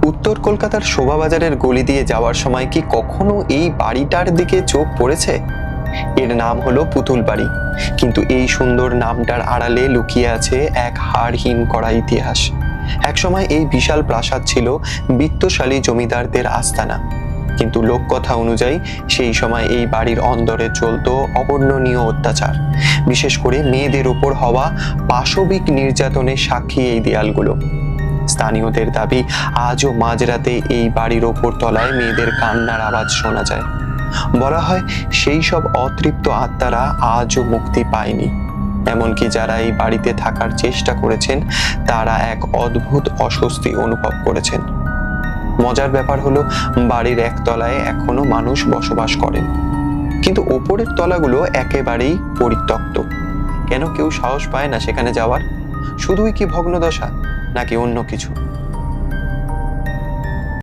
উত্তর কলকাতার শোভাবাজারের গলি দিয়ে যাওয়ার সময় কি কখনো এই বাড়িটার দিকে চোখ পড়েছে? এর নাম হলো পুতুল বাড়ি, কিন্তু এই সুন্দর নামটার আড়ালে লুকিয়ে আছে এক হাড় হিম করা ইতিহাস। একসময় এই বিশাল প্রাসাদ ছিল বিত্তশালী জমিদারদের আস্তানা, কিন্তু লোককথা অনুযায়ী সেই সময় এই বাড়ির অন্দরে চলতো অবর্ণনীয় অত্যাচার, বিশেষ করে মেয়েদের উপর হওয়া পাশবিক নির্যাতনের সাক্ষী এই দেয়ালগুলো। স্থানীয়দের দাবি, আজও মাঝরাতে এই বাড়ির ওপর তলায় মেয়েদের কান্নার আওয়াজ শোনা যায়। বলা হয় সেই সব অতৃপ্ত আত্মারা আজও মুক্তি পায়নি। এমনকি যারা এই বাড়িতে থাকার চেষ্টা করেছেন তারা এক অদ্ভুত অস্বস্তি অনুভব করেছেন। মজার ব্যাপার হলো, বাড়ির একতলায় এখনো মানুষ বসবাস করেন, কিন্তু ওপরের তলাগুলো একেবারেই পরিত্যক্ত। কেন কেউ সাহস পায় না সেখানে যাওয়ার? শুধুই কি ভগ্নদশা, নাকি অন্য কিছু?